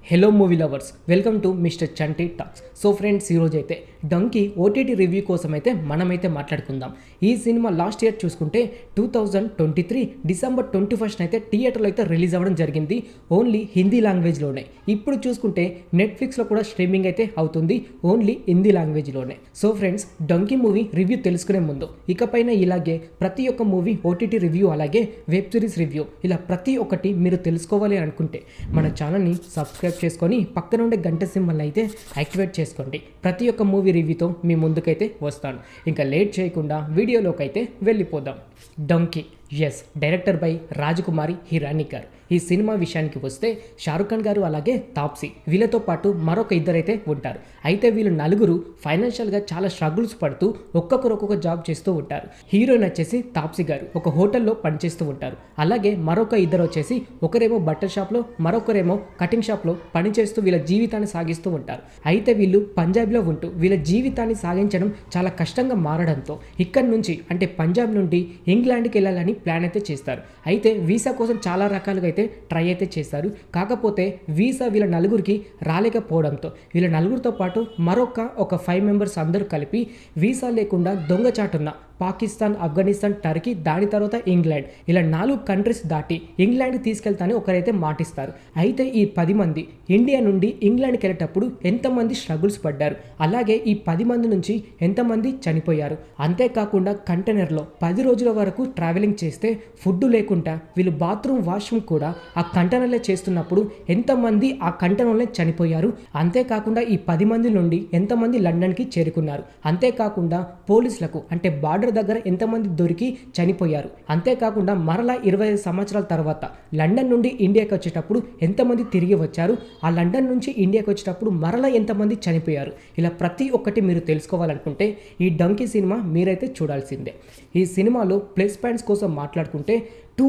Hello movie lovers, welcome to mister Chanti talks. So friends, ఈరోజు అయితే donkey OTT review కోసం అయితే మనమైతే మాట్లాడుకుందాం. ఈ సినిమా లాస్ట్ ఇయర్ చూసుకుంటే 2023 డిసెంబర్ 21 అయితే థియేటర్లో అయితే రిలీజ్ అవ్వడం జరిగింది, ఓన్లీ హిందీ లాంగ్వేజ్లోనే. ఇప్పుడు చూసుకుంటే నెట్ఫ్లిక్స్లో కూడా స్ట్రీమింగ్ అయితే అవుతుంది, ఓన్లీ హిందీ లాంగ్వేజ్లోనే. So friends, Dunki movie review తెలుసుకునే ముందు ఇకపైన ఇలాగే ప్రతి ఒక్క మూవీ ఓటీటీ రివ్యూ, అలాగే వెబ్ సిరీస్ రివ్యూ, ఇలా ప్రతి ఒక్కటి మీరు తెలుసుకోవాలి అనుకుంటే మన ఛానల్ని సబ్స్క్రైబ్ చేసుకొని పక్కన ఉండే గంట సింబల్ అయితే యాక్టివేట్ చేసుకోండి. ప్రతి ఒక్క మూవీ రివ్యూతో మీ ముందుకైతే వస్తాను. ఇంకా లేట్ చేయకుండా వీడియోలోకి అయితే వెళ్ళిపోదాం. డంకీ, ఎస్, డైరెక్టర్ బై రాజకుమారి హిరానీ గారు. ఈ సినిమా విషయానికి వస్తే షారుఖ్ ఖాన్ గారు అలాగే తాప్సీ, వీళ్ళతో పాటు మరొక ఇద్దరైతే ఉంటారు. అయితే వీళ్ళు నలుగురు ఫైనాన్షియల్గా చాలా స్ట్రగుల్స్ పడుతూ ఒక్కొక్కరు ఒక్కొక్క జాబ్ చేస్తూ ఉంటారు. హీరోయిన్ వచ్చేసి తాప్సీ గారు ఒక హోటల్లో పనిచేస్తూ ఉంటారు. అలాగే మరొక ఇద్దరు వచ్చేసి ఒకరేమో బట్టల షాప్లో, మరొకరేమో కటింగ్ షాప్లో పనిచేస్తూ వీళ్ళ జీవితాన్ని సాగిస్తూ ఉంటారు. అయితే వీళ్ళు పంజాబ్లో ఉంటూ వీళ్ళ జీవితాన్ని సాగించడం చాలా కష్టంగా మారడంతో ఇక్కడి నుంచి అంటే పంజాబ్ నుండి ఇంగ్లాండ్కి వెళ్ళాలని ప్లాన్ అయితే చేస్తారు. అయితే వీసా కోసం చాలా రకాలుగా అయితే ట్రై అయితే చేస్తారు. కాకపోతే వీసా వీళ్ళ నలుగురికి రాలేకపోవడంతో వీళ్ళ నలుగురితో పాటు ఒక 5 మెంబర్స్ అందరూ కలిపి వీసా లేకుండా దొంగచాటున్న పాకిస్తాన్, ఆఫ్ఘనిస్తాన్, టర్కీ, దాని తర్వాత ఇంగ్లాండ్, ఇలా 4 కంట్రీస్ దాటి ఇంగ్లాండ్కి తీసుకెళ్తానని ఒకరైతే మాటిస్తారు. అయితే ఈ 10 మంది ఇండియా నుండి ఇంగ్లాండ్కి వెళ్ళేటప్పుడు ఎంతమంది స్ట్రగుల్స్ పడ్డారు, అలాగే ఈ 10 మంది నుంచి ఎంతమంది చనిపోయారు, అంతేకాకుండా కంటైనర్లో 10 రోజుల వరకు ట్రావెలింగ్ చేస్తే ఫుడ్ లేకుండా వీళ్ళు బాత్రూమ్ వాష్రూమ్ కూడా ఆ కంటైనర్లే చేస్తున్నప్పుడు ఎంతమంది ఆ కంటైనర్లే చనిపోయారు, అంతేకాకుండా ఈ 10 మంది నుండి ఎంతమంది లండన్కి చేరుకున్నారు, అంతేకాకుండా పోలీసులకు అంటే బార్డర్ దగ్గర ఎంతమంది దొరికి చనిపోయారు, అంతేకాకుండా మరలా 25 సంవత్సరాల తర్వాత లండన్ నుండి ఇండియాకి వచ్చేటప్పుడు ఎంతమంది తిరిగి వచ్చారు, ఆ లండన్ నుంచి ఇండియాకి వచ్చేటప్పుడు మరలా ఎంతమంది చనిపోయారు, ఇలా ప్రతి ఒక్కటి మీరు తెలుసుకోవాలనుకుంటే ఈ డంకీ సినిమా మీరైతే చూడాల్సిందే. ఈ సినిమాలో ప్లస్ పాయింట్స్ కోసం మాట్లాడుకుంటే టూ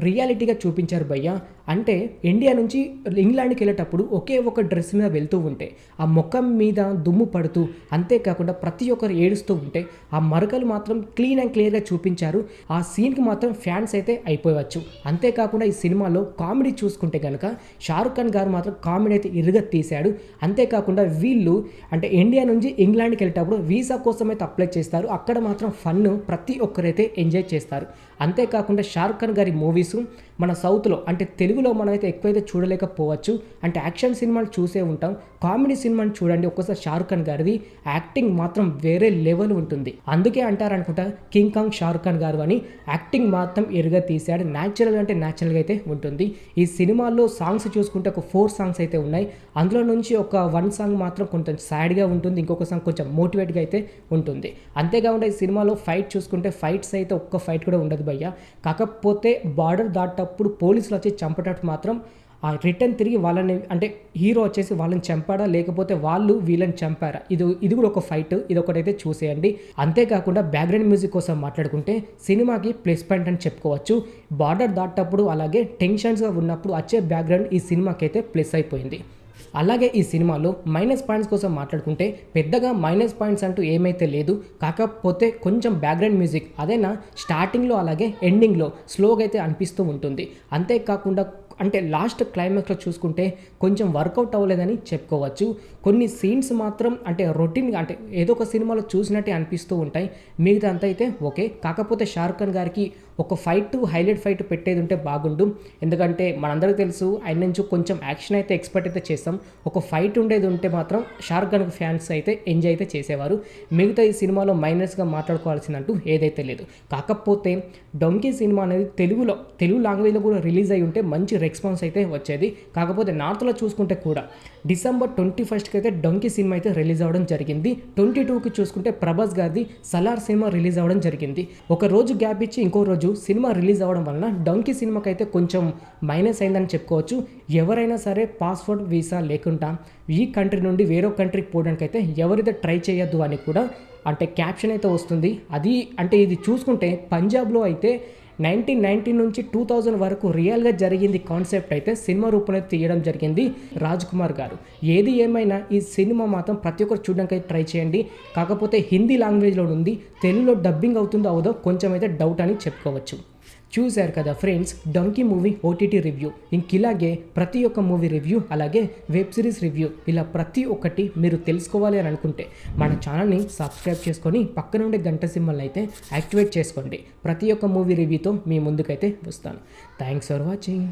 రియాలిటీగా చూపించారు భయ్య. అంటే ఇండియా నుంచి ఇంగ్లాండ్కి వెళ్ళేటప్పుడు ఒకే ఒక డ్రెస్ మీద వెళ్తూ ఉంటే ఆ ముఖం మీద దుమ్ము పడుతూ, అంతేకాకుండా ప్రతి ఒక్కరు ఏడుస్తూ ఉంటే ఆ మరకలు మాత్రం క్లీన్ అండ్ క్లియర్గా చూపించారు. ఆ సీన్కి మాత్రం ఫ్యాన్స్ అయితే అయిపోవచ్చు. అంతేకాకుండా ఈ సినిమాలో కామెడీ చూసుకుంటే కనుక షారుఖ్ ఖాన్ గారు మాత్రం కామెడీ అయితే ఇరుగా తీశాడు. అంతేకాకుండా వీళ్ళు అంటే ఇండియా నుంచి ఇంగ్లాండ్కి వెళ్ళేటప్పుడు వీసా కోసం అయితే అప్లై చేస్తారు. అక్కడ మాత్రం ఫన్ ప్రతి ఒక్కరైతే ఎంజాయ్ చేస్తారు. అంతేకాకుండా షారుఖ్ ఖాన్ గారి మూవీస్ మన సౌత్లో అంటే తెలుగులో మనమైతే ఎక్కువైతే చూడలేకపోవచ్చు. అంటే యాక్షన్ సినిమాలు చూసే ఉంటాం, కామెడీ సినిమాని చూడండి ఒక్కసారి షారుఖ్ ఖాన్ గారిది యాక్టింగ్ మాత్రం వేరే లెవెల్ ఉంటుంది. అందుకే అంటారనుకుంటా కింగ్ కాంగ్ షారుఖ్ ఖాన్ గారు అని. యాక్టింగ్ మాత్రం ఎరుగా తీశాడు, న్యాచురల్గా అంటే న్యాచురల్గా అయితే ఉంటుంది. ఈ సినిమాలో సాంగ్స్ చూసుకుంటే ఒక 4 సాంగ్స్ అయితే ఉన్నాయి. అందులో నుంచి ఒక 1 సాంగ్ మాత్రం కొంచెం సాడ్గా ఉంటుంది, ఇంకొక సాంగ్ కొంచెం మోటివేట్గా అయితే ఉంటుంది. అంతేకాకుండా ఈ సినిమాలో ఫైట్ చూసుకుంటే ఫైట్స్ అయితే ఒక్క ఫైట్ కూడా ఉండదు భయ్య. కాకపోతే బార్డర్ దాటప్పుడు పోలీసులు వచ్చి చంపేటప్పుడు మాత్రం ఆ రిటర్న్ తిరిగి వాళ్ళని అంటే హీరో వచ్చేసి వాళ్ళని చంపాడా లేకపోతే వాళ్ళు వీళ్ళని చంపారా, ఇది కూడా ఒక ఫైట్, ఇది ఒకటైతే చూసేయండి. అంతేకాకుండా బ్యాక్గ్రౌండ్ మ్యూజిక్ కోసం మాట్లాడుకుంటే సినిమాకి ప్లస్ పాయింట్ అని చెప్పుకోవచ్చు. బార్డర్ దాటప్పుడు అలాగే టెన్షన్స్గా ఉన్నప్పుడు వచ్చే బ్యాక్గ్రౌండ్ ఈ సినిమాకి అయితే ప్లస్ అయిపోయింది. అలాగే ఈ సినిమాలో మైనస్ పాయింట్స్ కోసం మాట్లాడుకుంటే పెద్దగా మైనస్ పాయింట్స్ అంటూ ఏమైతే లేదు. కాకపోతే కొంచెం బ్యాక్గ్రౌండ్ మ్యూజిక్ అదేనా స్టార్టింగ్లో అలాగే ఎండింగ్లో స్లోగా అయితే అనిపిస్తూ ఉంటుంది. అంతేకాకుండా అంటే లాస్ట్ క్లైమాక్స్లో చూసుకుంటే కొంచెం వర్కౌట్ అవ్వలేదని చెప్పుకోవచ్చు. కొన్ని సీన్స్ మాత్రం అంటే రొటీన్గా అంటే ఏదో ఒక సినిమాలో చూసినట్టే అనిపిస్తూ ఉంటాయి, మిగతా అంతా అయితే ఓకే. కాకపోతే షారుఖ్ ఖాన్ గారికి ఒక హైలైట్ ఫైట్ పెట్టేది ఉంటే బాగుండు. ఎందుకంటే మనందరికీ తెలుసు ఆయన నుంచి కొంచెం యాక్షన్ అయితే ఎక్స్పెక్ట్ అయితే చేస్తాం. ఒక ఫైట్ ఉండేది ఉంటే మాత్రం షారుఖ్ ఖాన్ ఫ్యాన్స్ అయితే ఎంజాయ్ అయితే చేసేవారు. మిగతా ఈ సినిమాలో మైనస్గా మాట్లాడుకోవాల్సినట్టు ఏదైతే లేదు. కాకపోతే డంకీ సినిమా అనేది తెలుగు లాంగ్వేజ్లో కూడా రిలీజ్ అయి ఉంటే మంచి రెస్పాన్స్ అయితే వచ్చేది. కాకపోతే నార్త్లో చూసుకుంటే కూడా డిసెంబర్ 21కి అయితే డంకీ సినిమా అయితే రిలీజ్ అవ్వడం జరిగింది. 22కి చూసుకుంటే ప్రభాస్ గారిది సలార్ సినిమా రిలీజ్ అవ్వడం జరిగింది. ఒక రోజు గ్యాప్ ఇచ్చి ఇంకో రోజు సినిమా రిలీజ్ అవ్వడం వలన డంకీ సినిమాకి అయితే కొంచెం మైనస్ అయిందని చెప్పుకోవచ్చు. ఎవరైనా సరే పాస్పోర్ట్ వీసా లేకుండా ఈ కంట్రీ నుండి వేరో కంట్రీకి పోవడానికి అయితే ఎవరైతే ట్రై చేయొద్దు అని కూడా అంటే క్యాప్షన్ అయితే వస్తుంది. అది అంటే ఇది చూసుకుంటే పంజాబ్లో అయితే 1990 నుంచి 2000 వరకు రియల్గా జరిగింది కాన్సెప్ట్ అయితే సినిమా రూపంలో తీయడం జరిగింది రాజ్కుమార్ గారు. ఏది ఏమైనా ఈ సినిమా మాత్రం ప్రతి ఒక్కరు చూడడానికి ట్రై చేయండి. కాకపోతే హిందీ లాంగ్వేజ్లో ఉంది, తెలుగులో డబ్బింగ్ అవుతుందో అవదో కొంచెం అయితే డౌట్ అని చెప్పుకోవచ్చు. చూశారు కదా friends, Dunki movie OTT review. ఇంకిలాగే ప్రతి ఒక్క మూవీ రివ్యూ, అలాగే వెబ్ సిరీస్ రివ్యూ, ఇలా ప్రతి ఒక్కటి మీరు తెలుసుకోవాలి అని అనుకుంటే మన ఛానల్ని సబ్స్క్రైబ్ చేసుకొని పక్కన ఉండే గంట సింబల్ని అయితే యాక్టివేట్ చేసుకోండి. ప్రతి ఒక్క మూవీ రివ్యూతో మీ ముందుకైతే వస్తాను. Thanks for watching.